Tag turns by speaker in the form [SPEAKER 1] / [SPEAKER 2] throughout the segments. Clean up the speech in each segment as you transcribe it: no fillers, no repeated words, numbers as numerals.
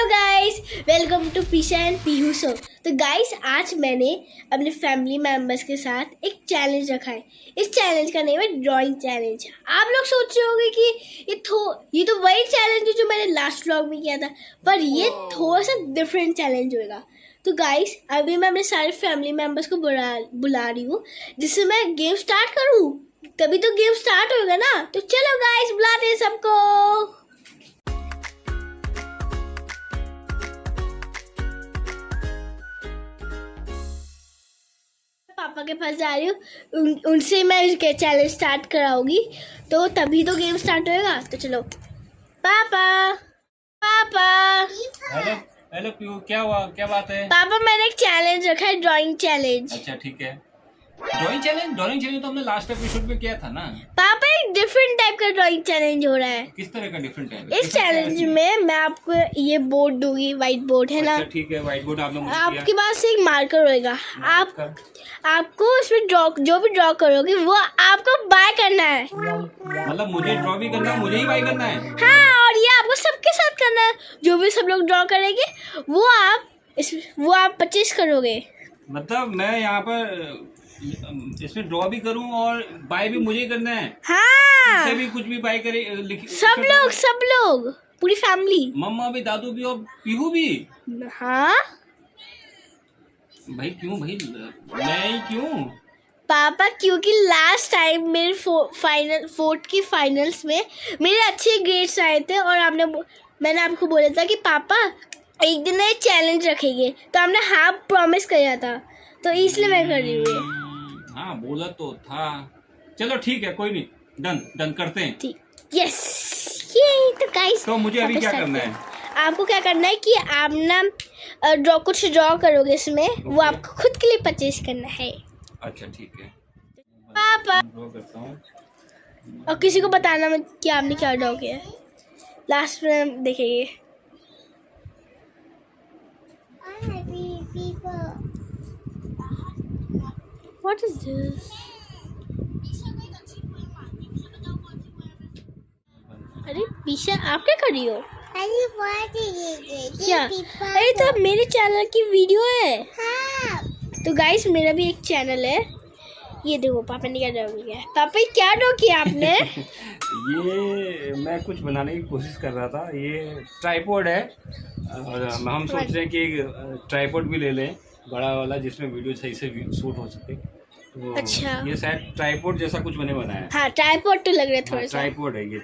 [SPEAKER 1] Guys, welcome to Pisha and Pihu show. तो guys, आज मैंने अपने फैमिली मेंबर्स के साथ एक चैलेंज रखा है। इस चैलेंज का नेम है ड्राइंग चैलेंज। आप लोग सोच रहे होंगे कि ये तो वही चैलेंज है जो मैंने लास्ट व्लॉग में किया था, पर ये थोड़ा सा डिफरेंट चैलेंज होगा। तो गाइस, अभी मैं अपने सारे फैमिली मेंबर्स को बुला रही हूँ, जिससे मैं गेम स्टार्ट करूँ। तभी तो गेम स्टार्ट होगा ना। तो चलो गाइस, बुलाते हैं सबको। पापा के पास जा रही हूँ, उनसे मैं चैलेंज स्टार्ट कराऊंगी, तो तभी तो गेम स्टार्ट होएगा। तो चलो पापा। पापा
[SPEAKER 2] हेलो हेलो पीयू, क्या हुआ, क्या बात है?
[SPEAKER 1] पापा, मैंने एक चैलेंज रखा है, ड्राइंग चैलेंज।
[SPEAKER 2] अच्छा ठीक है। ड्राइंग चैलेंज तो हमने लास्ट एपिसोड में किया था ना।
[SPEAKER 1] पापा, एक डिफरेंट टाइप का ड्राइंग चैलेंज हो रहा है।
[SPEAKER 2] किस तरह का डिफरेंट है?
[SPEAKER 1] इस चैलेंज में मैं आपको ये बोर्ड दूंगी, व्हाइट बोर्ड है ना।
[SPEAKER 2] अच्छा ठीक है, व्हाइट बोर्ड आप लोग मुझे
[SPEAKER 1] आपके पास एक मार्कर होएगा। आपको उसमें जो भी ड्रॉ करोगे वो आपको बाय करना है।
[SPEAKER 2] मतलब मुझे ड्रॉ भी करना है, मुझे ही बाय करना है?
[SPEAKER 1] हाँ, और ये आपको सबके साथ करना है। जो भी सब लोग ड्रॉ करेंगे वो आप परचेज करोगे।
[SPEAKER 2] मतलब मैं यहाँ पर इसमें ड्रॉ भी करूँ और बाय भी मुझे ही करना है?
[SPEAKER 1] हाँ,
[SPEAKER 2] इससे भी कुछ भी बाय करे
[SPEAKER 1] सब लोग पूरी फैमिली,
[SPEAKER 2] मम्मा भी, दादू भी और पीहू भी।
[SPEAKER 1] हाँ
[SPEAKER 2] भाई क्यों भाई, मैं ही क्यों?
[SPEAKER 1] पापा, क्योंकि लास्ट टाइम मेरे फोर्थ की फाइनल्स में मेरे अच्छे ग्रेड्स आए थे, और मैंने आपको बोला था कि पापा एक दिन ये चैलेंज रखेंगे, तो हमने हाँ प्रॉमिस किया था, तो इसलिए मैं कर रही हूँ।
[SPEAKER 2] हाँ बोला तो था। चलो ठीक है, कोई नहीं, डन करते हैं।
[SPEAKER 1] ठीक, यस। ये तो गाइस,
[SPEAKER 2] तो मुझे अभी क्या करना है?
[SPEAKER 1] आपको क्या करना है कि आप ना कुछ ड्रॉ करोगे इसमें, वो आपको खुद के लिए परचेज करना है।
[SPEAKER 2] अच्छा ठीक है,
[SPEAKER 1] पापा,
[SPEAKER 2] ड्रॉ करता हूँ।
[SPEAKER 1] और किसी को बताना मत कि आपने क्या ड्रॉ किया है। लास्ट में हम देखेंगे। What is this? अरे पीशा, आप क्या कर रही हो? क्या? अरे तो मेरे चैनल की वीडियो है। हाँ। तो गाइस, मेरा भी एक चैनल है। ये देखो पापा ने क्या ड्रॉ किया है। पापा, क्या ड्रॉ किया आपने?
[SPEAKER 2] ये मैं कुछ बनाने की कोशिश कर रहा था। ये ट्राइपॉड है, और हम सोच रहे हैं कि ट्राइपॉड भी ले लें, बड़ा वाला, जिसमें वीडियो सही से शूट हो सके। तो
[SPEAKER 1] अच्छा,
[SPEAKER 2] ये शायद ट्राइपॉड जैसा कुछ बने बनाया है।
[SPEAKER 1] हाँ, ट्राइपॉड तो लग रहा है थोड़ा सा।
[SPEAKER 2] ट्राइपॉड है ये,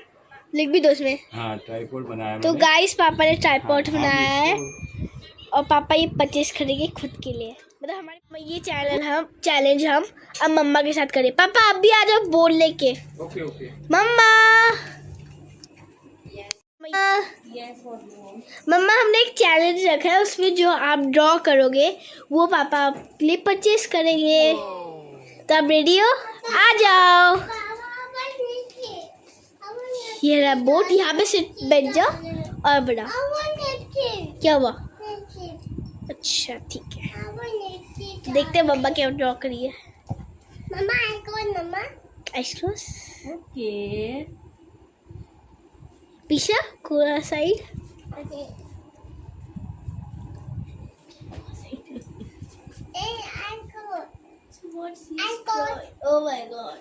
[SPEAKER 1] लिख भी दो उसमें।
[SPEAKER 2] हाँ ट्राइपॉड बनाया
[SPEAKER 1] तो
[SPEAKER 2] मैंने।
[SPEAKER 1] गाइस, पापा ने ट्राइपॉड
[SPEAKER 2] हाँ,
[SPEAKER 1] बनाया है, और पापा ये परचेज करेंगे खुद के लिए। मतलब हमारे ये चैलेंज हम अब मम्मा के साथ करें। पापा, आप भी आ जाओ बोर्ड लेके।
[SPEAKER 2] ओके
[SPEAKER 1] मम्मा, मम्मा, हमने एक चैलेंज रखा है, उसमें जो आप ड्रॉ करोगे वो पापा आपके लिए परचेज करेंगे। तो आप रेडी हो? आ जाओ। ये रहा बोर्ड, यहाँ पे बैठ जाओ और बढ़ाओ। क्या हुआ? अच्छा ठीक है, देखते हैं मम्मा क्या ड्रॉ करी है। मम्मा ओके। पीछा कोरा साइड। Oh my God.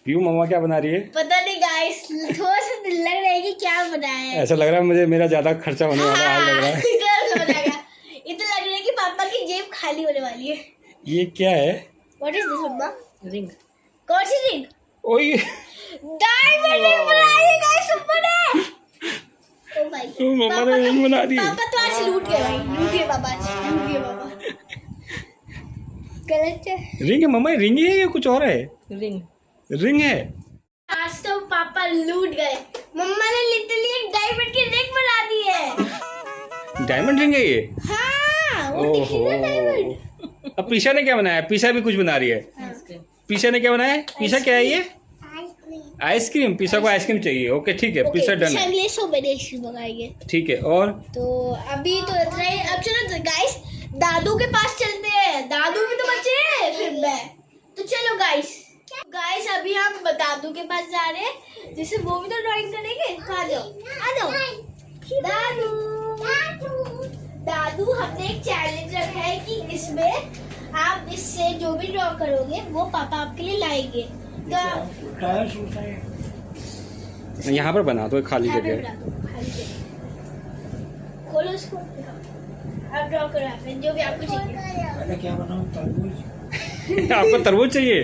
[SPEAKER 2] पीयू, मम्मा क्या बना रही है?
[SPEAKER 1] पता नहीं गाइस, थोड़ा सा दिल लग रहा है कि क्या बनाया है।
[SPEAKER 2] ऐसा लग रहा है मुझे मेरा ज्यादा खर्चा होने वाला हाल लग रहा है।
[SPEAKER 1] ये तो लग रहा है कि पापा की जेब खाली होने वाली है।
[SPEAKER 2] ये क्या है?
[SPEAKER 1] What is this, मम्मा?
[SPEAKER 2] रिंग।
[SPEAKER 1] कौन सी रिंग?
[SPEAKER 2] ओए,
[SPEAKER 1] डायमंड रिंग बनाई है गाइस मम्मा ने। ओ भाई,
[SPEAKER 2] मम्मा ने रिंग बना दी।
[SPEAKER 1] पापा तो आज लूट गए भाई, लूट गए पापा, आज लूट गए पापा। गलत है।
[SPEAKER 2] रिंग है मम्मा, रिंग ही है या कुछ और है? रिंग है।
[SPEAKER 1] आज तो पापा लूट गए। मम्मा ने लिटरली एक डायमंड की रिंग बना दी है।
[SPEAKER 2] डायमंड रिंग है ये?
[SPEAKER 1] हाँ, वो देखिए ना डायमंड।
[SPEAKER 2] अब पीछा ने क्या बनाया? पीछा भी कुछ बना रही है। पीछा ने क्या बनाया है? पीछा क्या है ये? आइसक्रीम। पीछा को आइसक्रीम चाहिए। ओके ठीक है, पीछा डन है। ठीक है, और
[SPEAKER 1] तो अभी तो इतना ही। अब चलो गाइस, दादू के पास चलते हैं। दादू भी तो बचे हैं फिर मैं। तो चलो गाइस, अभी हम दादू के पास जा रहे हैं, जिससे वो भी तो ड्राइंग करेंगे। तो आ जाओ दादू। दादू हमने एक चैलेंज रखा है कि इसमें आप इससे जो भी ड्रॉ करोगे वो पापा आपके लिए लाएंगे। तो
[SPEAKER 2] यहाँ पर बना दो खाली
[SPEAKER 1] यहाँ पे
[SPEAKER 2] जगह।
[SPEAKER 1] बना दो, खाली जगह। खोलो उसको, आप ड्रॉ करो यहाँ पे जो भी आपको चाहिए।
[SPEAKER 3] क्या बनाऊं? तरबूज।
[SPEAKER 2] आपको तरबूज चाहिए?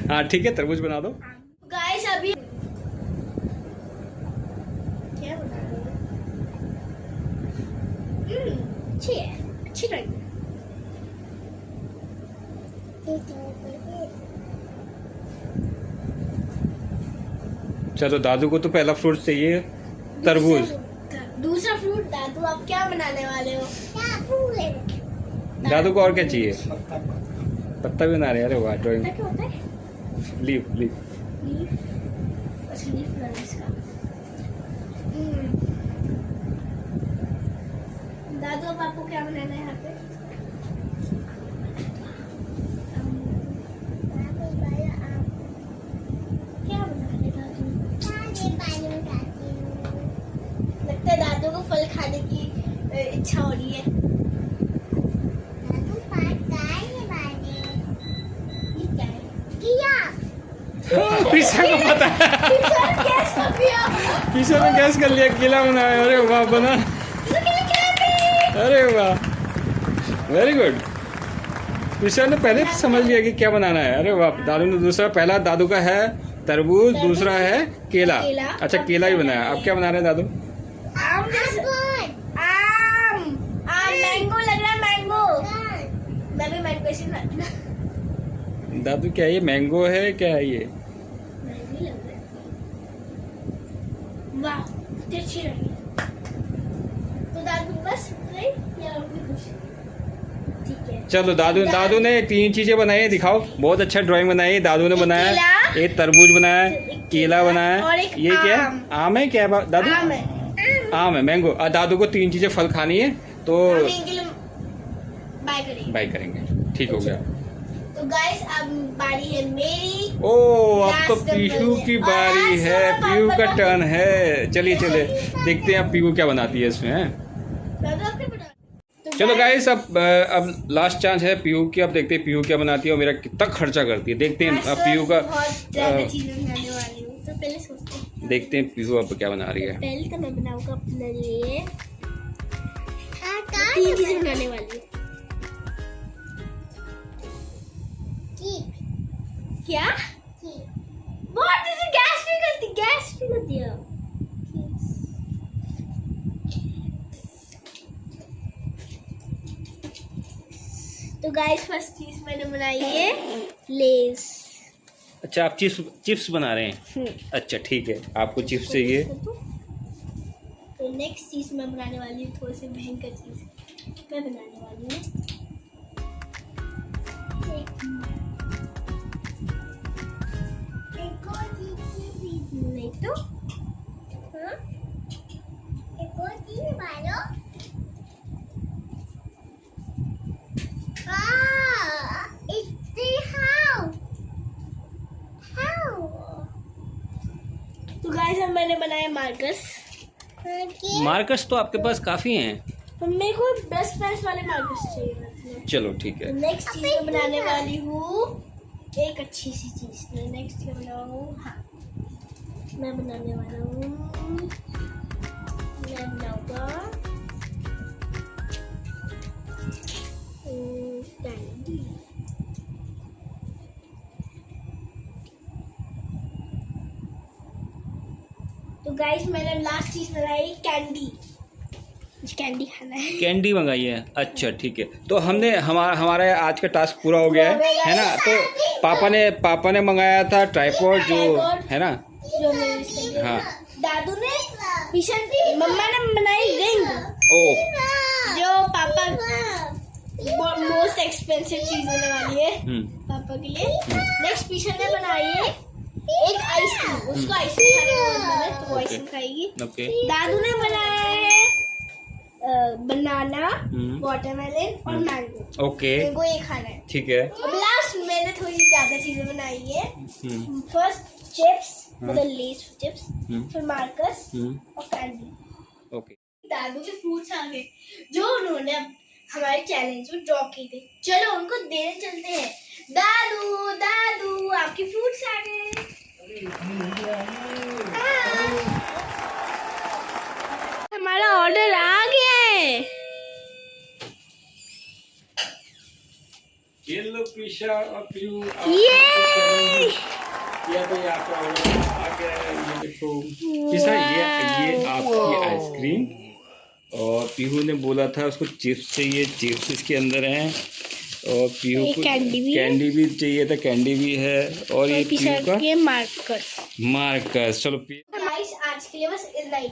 [SPEAKER 2] हाँ ठीक है, तरबूज बना दो।
[SPEAKER 1] गाइस अभी क्या बना रहे हो? अच्छी है, अच्छी ड्राइंग।
[SPEAKER 2] चलो दादू को तो पहला फ्रूट चाहिए तरबूज।
[SPEAKER 1] दूसरा फ्रूट दादू आप क्या बनाने वाले हो?
[SPEAKER 2] दादू को और क्या चाहिए? पत्ता भी बना रहे हैं। अरे वाह, ड्राइंग।
[SPEAKER 1] क्या होता है?
[SPEAKER 2] Leaf leaf.
[SPEAKER 1] अच्छा, लीफ बनाना इसका। दादू अब आपको क्या बनाना है यहाँ पे? क्या बनाना है दादू? लगता है दादू को फल खाने की इच्छा हो रही है। ये क्या है?
[SPEAKER 2] पीछे को पता है।
[SPEAKER 1] गैस कर दिया।
[SPEAKER 2] पीछे ने गैस कर लिया, केला बनाया। अरे वाह, बना। अरे वाह, वेरी गुड। पीछे ने पहले तो समझ लिया कि क्या बनाना है। अरे वाह, दादू ने दूसरा, पहला दादू का है तरबूज, दूसरा है केला। अच्छा, केला ही बनाया। अब क्या बना रहे हैं दादू?
[SPEAKER 1] आम मैंगो लग रहा है, मैंगो। मैं भी मैंगो ऐसे बनाती।
[SPEAKER 2] दादू क्या ये मैंगो है? क्या है ये?
[SPEAKER 1] मैंगो लग रहा है। वाह, कितनी अच्छी लगी। तो दादू बस इतना ही या और भी कुछ? ठीक है।
[SPEAKER 2] चलो दादू ने 3 चीजें बनाई है, दिखाओ। बहुत अच्छा ड्राइंग बनाई है दादू ने।
[SPEAKER 1] एक
[SPEAKER 2] बनाया
[SPEAKER 1] केला,
[SPEAKER 2] एक तरबूज बनाया,
[SPEAKER 1] एक
[SPEAKER 2] केला बनाया,
[SPEAKER 1] और एक
[SPEAKER 2] ये क्या
[SPEAKER 1] आम।
[SPEAKER 2] है? आम है क्या है दादू?
[SPEAKER 1] आम है।
[SPEAKER 2] आम है, मैंगो। दादू को 3 चीजें फल खानी है, तो
[SPEAKER 1] हम इनके लिए बाय करेंगे।
[SPEAKER 2] बाय करेंगे। ठीक हो गया।
[SPEAKER 1] तो गाइस अब बारी है मेरी।
[SPEAKER 2] ओ, अब तो
[SPEAKER 1] Last
[SPEAKER 2] पीहू
[SPEAKER 1] number
[SPEAKER 2] की
[SPEAKER 1] है।
[SPEAKER 2] बारी
[SPEAKER 1] और
[SPEAKER 2] है।
[SPEAKER 1] आज
[SPEAKER 2] पीहू का
[SPEAKER 1] पापा
[SPEAKER 2] टर्न है। चलिए देखते हैं अब पीहू क्या बनाती है इसमें।
[SPEAKER 1] दादू आपने बना। तो
[SPEAKER 2] चलो
[SPEAKER 1] guys,
[SPEAKER 2] गाइस, अब लास्ट चांस है पीहू की। अब देखते हैं पीहू क्या बनाती है और मेरा कितना खर्चा करती है। देखते हैं
[SPEAKER 1] आज
[SPEAKER 2] अब
[SPEAKER 1] तो
[SPEAKER 2] पीहू का।
[SPEAKER 1] बहुत ज्यादा चीजें बनाने वाली हूँ, तो पहले सोचते हैं।
[SPEAKER 2] देखते हैं पीहू अब क्या बना रही है।
[SPEAKER 1] पहले तो मैं बनाऊंगा अपने लिए 3 चीजें बनाने वाली हूँ। क्या? बहुत इसे गैस भी कर दिया। तो गाइस फर्स्ट चीज मैंने बनाई है लेस।
[SPEAKER 2] अच्छा, आप चिप्स बना रहे हैं? अच्छा ठीक है, आपको चिप्स चाहिए।
[SPEAKER 1] तो नेक्स्ट चीज मैं बनाने वाली हूँ, थोड़ी सी भयंकर चीज मैं बनाने वाली हूँ। नहीं तो हाँ? एक और चीज मारो। तो गाइस अब मैंने बनाया मार्कस।
[SPEAKER 2] मार्कर्स तो आपके पास काफी हैं।
[SPEAKER 1] तो मेरे को ब्रश पेंस वाले मार्कस चाहिए।
[SPEAKER 2] चलो ठीक है।
[SPEAKER 1] नेक्स्ट चीज मैं बनाने वाली हूँ एक अच्छी सी चीज। नेक्स्ट क्या बनाऊँ? हाँ, मैं बनाने वाला हूँ, मैं बनाऊंगा कैंडी। तो गाइस मैंने लास्ट चीज बनाई कैंडी। कैंडी खाना है।
[SPEAKER 2] कैंडी मंगाई है? अच्छा ठीक है। तो हमने हमारा आज का टास्क पूरा हो गया है ना। तो पापा ने मंगाया था ट्राइपॉड, जो है ना।
[SPEAKER 1] जो मेरे
[SPEAKER 2] हाँ,
[SPEAKER 1] दादू ने मम्मा ने बनाई रिंग।
[SPEAKER 2] ओ,
[SPEAKER 1] जो पापा मोस्ट एक्सपेंसिव चीज होने वाली है पापा के लिए। नेक्स्ट पीछे ने बनाई है एक आइसक्रीम। उसको आइसक्रीम खाने का मन है तो वो आइसक्रीम खाएगी।
[SPEAKER 2] ओके।
[SPEAKER 1] दादू ने बनाया है बनाना, वाटरमेलन और मैंगो।
[SPEAKER 2] ओके,
[SPEAKER 1] इनको ये खाना है।
[SPEAKER 2] ठीक है।
[SPEAKER 1] अब लास्ट मैंने थोड़ी ज्यादा चीजें बनाई है। फर्स्ट चिप्स, मतलब लेस चिप्स, फिर मार्कस और कैंडी।
[SPEAKER 2] ओके।
[SPEAKER 1] दादू के फ्रूट्स आ गए। जो उन्होंने हमारे चैलेंज में ड्रॉ की थी। चलो उनको देने चलते हैं। दादू दादू आपकी फ्रूट्स आ गए। हमारा ऑर्डर आ गया है।
[SPEAKER 2] ये लो पीशा और पीयू
[SPEAKER 1] ये
[SPEAKER 2] या तो आपका ऑर्डर आ गया है। ये देखो पीशा, ये आपकी आइसक्रीम। और पीहू ने बोला था उसको चिप्स चाहिए, चिप्स इसके अंदर हैं। और पीहू को कैंडी भी चाहिए था, कैंडी भी है। और ये पीहू का मार्कर्स। चलो
[SPEAKER 1] गाइस आज के लिए बस इतना ही।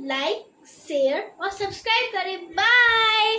[SPEAKER 1] लाइक शेयर और सब्सक्राइब करें। बाय।